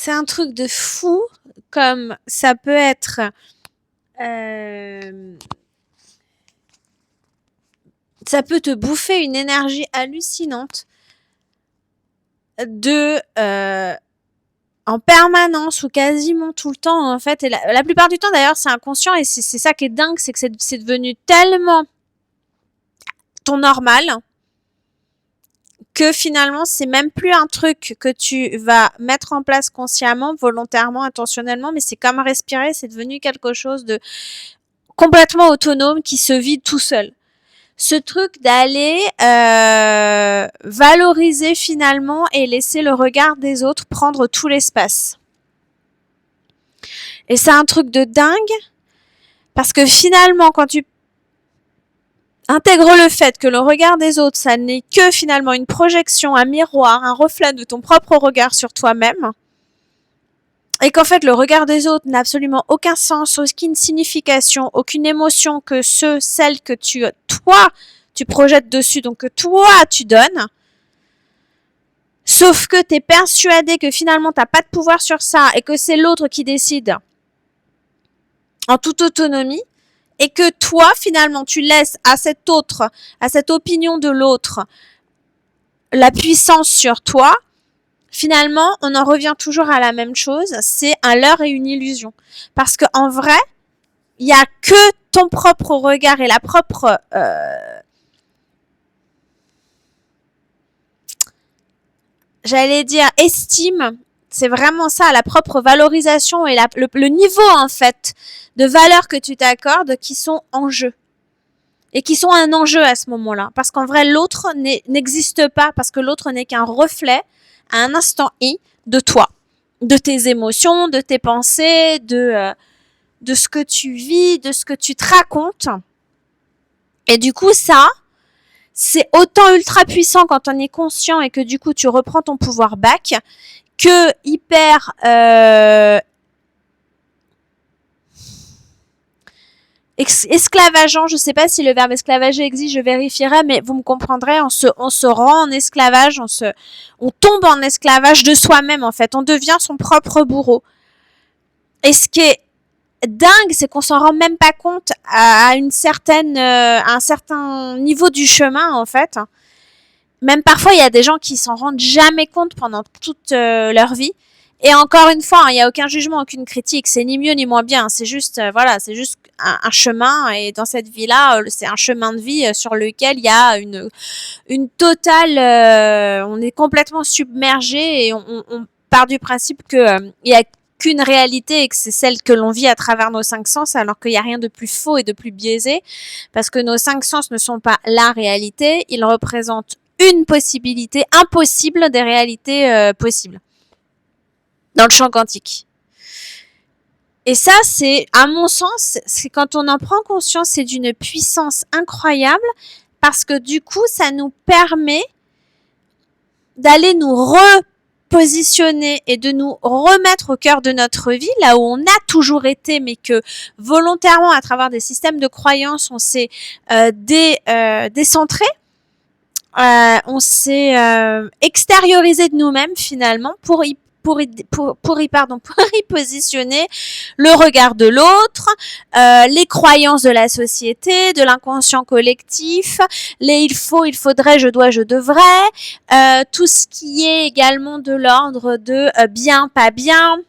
C'est un truc de fou, comme ça peut être... euh, ça peut te bouffer une énergie hallucinante de... en permanence ou quasiment tout le temps, en fait. Et la plupart du temps, d'ailleurs, c'est inconscient. Et c'est ça qui est dingue, c'est que c'est devenu tellement ton normal que finalement, c'est même plus un truc que tu vas mettre en place consciemment, volontairement, intentionnellement, mais c'est comme respirer, c'est devenu quelque chose de complètement autonome qui se vide tout seul. Ce truc d'aller valoriser finalement et laisser le regard des autres prendre tout l'espace. Et c'est un truc de dingue parce que finalement, quand tu intègres le fait que le regard des autres, ça n'est que finalement une projection, un miroir, un reflet de ton propre regard sur toi-même, et qu'en fait le regard des autres n'a absolument aucun sens, aucune signification, aucune émotion que celle que toi, tu projettes dessus, donc que toi, tu donnes, sauf que tu es persuadé que finalement tu n'as pas de pouvoir sur ça et que c'est l'autre qui décide en toute autonomie, et que toi, finalement, tu laisses à cette opinion de l'autre, la puissance sur toi, finalement, on en revient toujours à la même chose, c'est un leurre et une illusion. Parce qu'en vrai, il n'y a que ton propre regard et la propre... j'allais dire estime, c'est vraiment ça, la propre valorisation et le niveau, en fait, de valeur que tu t'accordes qui sont en jeu. Et qui sont un enjeu à ce moment-là. Parce qu'en vrai, l'autre n'existe pas, parce que l'autre n'est qu'un reflet, à un instant I, de toi, de tes émotions, de tes pensées, de ce que tu vis, de ce que tu te racontes. Et du coup, ça, c'est autant ultra puissant quand on est conscient et que du coup, tu reprends ton pouvoir back, que hyper... esclavageant, je ne sais pas si le verbe esclavager existe, je vérifierai, mais vous me comprendrez, on se rend en esclavage, on tombe en esclavage de soi-même, en fait. On devient son propre bourreau. Et ce qui est dingue, c'est qu'on s'en rend même pas compte à un certain niveau du chemin, en fait. Même parfois, il y a des gens qui s'en rendent jamais compte pendant toute leur vie. Et encore une fois, il n'y a aucun jugement, aucune critique. C'est ni mieux ni moins bien. C'est juste, c'est juste un chemin. Et dans cette vie-là, c'est un chemin de vie sur lequel il y a une totale... on est complètement submergé et on part du principe que il y a qu'une réalité et que c'est celle que l'on vit à travers nos 5 sens, alors qu'il n'y a rien de plus faux et de plus biaisé. Parce que nos 5 sens ne sont pas la réalité. Ils représentent une possibilité impossible des réalités possibles dans le champ quantique. Et ça, c'est, à mon sens, c'est quand on en prend conscience, c'est d'une puissance incroyable parce que du coup, ça nous permet d'aller nous repositionner et de nous remettre au cœur de notre vie, là où on a toujours été, mais que volontairement, à travers des systèmes de croyances, on s'est décentré. On s'est extériorisé de nous-mêmes finalement pour y positionner le regard de l'autre, les croyances de la société, de l'inconscient collectif, les il faut, il faudrait, je dois, je devrais, tout ce qui est également de l'ordre de bien, pas bien,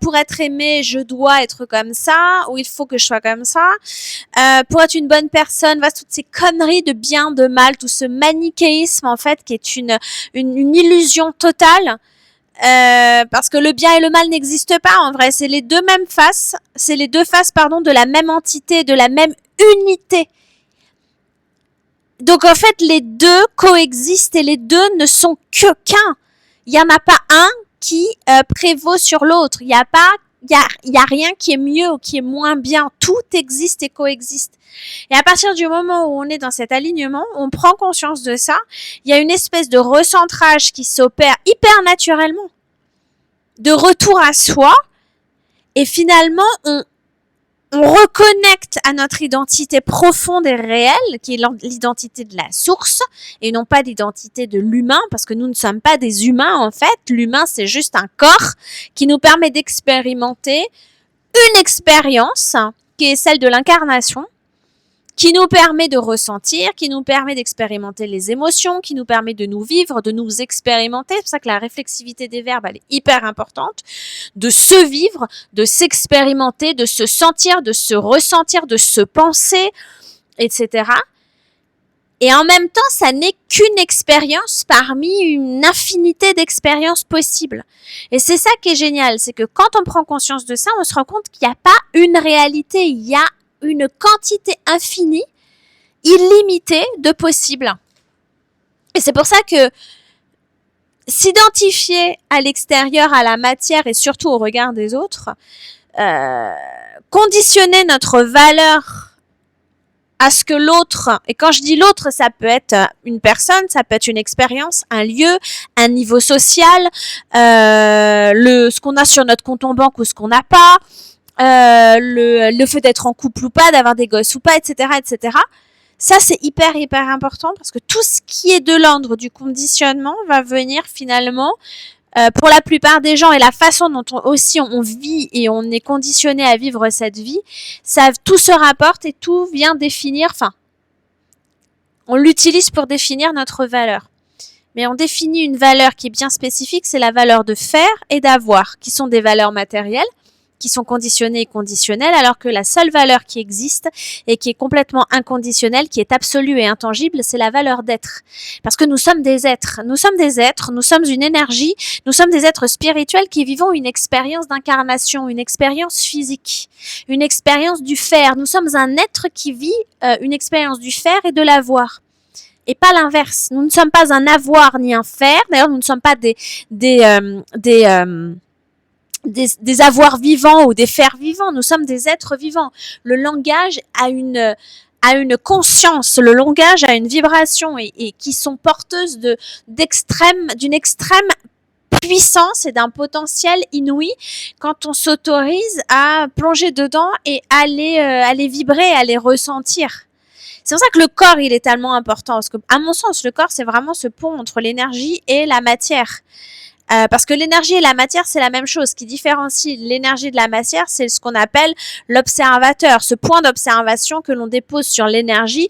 pour être aimé, je dois être comme ça, ou il faut que je sois comme ça. Pour être une bonne personne, toutes ces conneries de bien, de mal, tout ce manichéisme en fait qui est une illusion totale. Parce que le bien et le mal n'existent pas en vrai, c'est les deux faces de la même entité, de la même unité. Donc en fait, les deux coexistent et les deux ne sont que qu'un. Il n'y en a pas un qui prévaut sur l'autre. Il y a rien qui est mieux ou qui est moins bien. Tout existe et coexiste. Et à partir du moment où on est dans cet alignement, on prend conscience de ça, il y a une espèce de recentrage qui s'opère hyper naturellement, de retour à soi, et finalement, on reconnecte à notre identité profonde et réelle, qui est l'identité de la source, et non pas l'identité de l'humain, parce que nous ne sommes pas des humains en fait. L'humain, c'est juste un corps qui nous permet d'expérimenter une expérience qui est celle de l'incarnation, qui nous permet de ressentir, qui nous permet d'expérimenter les émotions, qui nous permet de nous vivre, de nous expérimenter. C'est pour ça que la réflexivité des verbes, elle est hyper importante. De se vivre, de s'expérimenter, de se sentir, de se ressentir, de se penser, etc. Et en même temps, ça n'est qu'une expérience parmi une infinité d'expériences possibles. Et c'est ça qui est génial, c'est que quand on prend conscience de ça, on se rend compte qu'il n'y a pas une réalité, il y a une quantité infinie, illimitée de possibles. Et c'est pour ça que s'identifier à l'extérieur, à la matière et surtout au regard des autres, conditionner notre valeur à ce que l'autre, et quand je dis l'autre, ça peut être une personne, ça peut être une expérience, un lieu, un niveau social, ce qu'on a sur notre compte en banque ou ce qu'on n'a pas, le fait d'être en couple ou pas, d'avoir des gosses ou pas, etc., etc. Ça, c'est hyper important parce que tout ce qui est de l'ordre du conditionnement va venir finalement, pour la plupart des gens, et la façon dont on vit et on est conditionné à vivre cette vie, ça, tout se rapporte et tout vient définir, enfin, on l'utilise pour définir notre valeur. Mais on définit une valeur qui est bien spécifique, c'est la valeur de faire et d'avoir, qui sont des valeurs matérielles, qui sont conditionnées et conditionnelles, alors que la seule valeur qui existe et qui est complètement inconditionnelle, qui est absolue et intangible, c'est la valeur d'être. Parce que nous sommes des êtres, nous sommes une énergie, nous sommes des êtres spirituels qui vivons une expérience d'incarnation, une expérience physique, une expérience du faire. Nous sommes un être qui vit une expérience du faire et de l'avoir. Et pas l'inverse. Nous ne sommes pas un avoir ni un faire. D'ailleurs, nous ne sommes pas des avoirs vivants ou des fers vivants. Nous sommes des êtres vivants. Le langage a une conscience, le langage a une vibration et qui sont porteuses d'une extrême puissance et d'un potentiel inouï quand on s'autorise à plonger dedans et aller vibrer, à les ressentir. C'est pour ça que le corps, il est tellement important. Parce que, à mon sens, le corps, c'est vraiment ce pont entre l'énergie et la matière. Parce que l'énergie et la matière, c'est la même chose. Ce qui différencie l'énergie de la matière, c'est ce qu'on appelle l'observateur, ce point d'observation que l'on dépose sur l'énergie.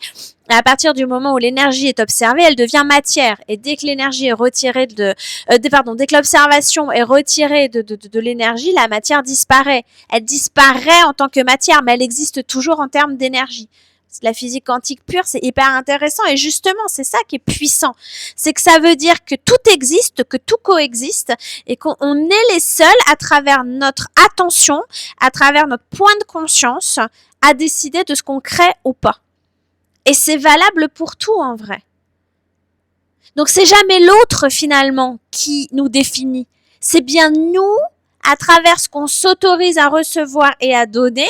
À partir du moment où l'énergie est observée, elle devient matière. Et dès que l'énergie est retirée dès que l'observation est retirée de l'énergie, la matière disparaît. Elle disparaît en tant que matière, mais elle existe toujours en termes d'énergie. La physique quantique pure, c'est hyper intéressant et justement, c'est ça qui est puissant. C'est que ça veut dire que tout existe, que tout coexiste et qu'on est les seuls à travers notre attention, à travers notre point de conscience, à décider de ce qu'on crée ou pas. Et c'est valable pour tout en vrai. Donc c'est jamais l'autre finalement qui nous définit. C'est bien nous, à travers ce qu'on s'autorise à recevoir et à donner,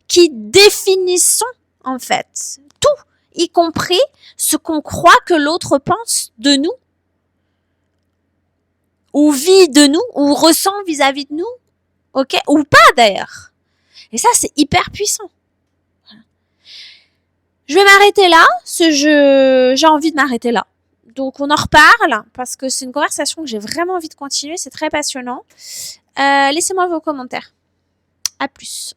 qui définissons en fait tout, y compris ce qu'on croit que l'autre pense de nous, ou vit de nous, ou ressent vis-à-vis de nous, ok, ou pas d'ailleurs. Et ça, c'est hyper puissant. Je vais m'arrêter là, j'ai envie de m'arrêter là. Donc on en reparle, parce que c'est une conversation que j'ai vraiment envie de continuer, c'est très passionnant. Laissez-moi vos commentaires. À plus.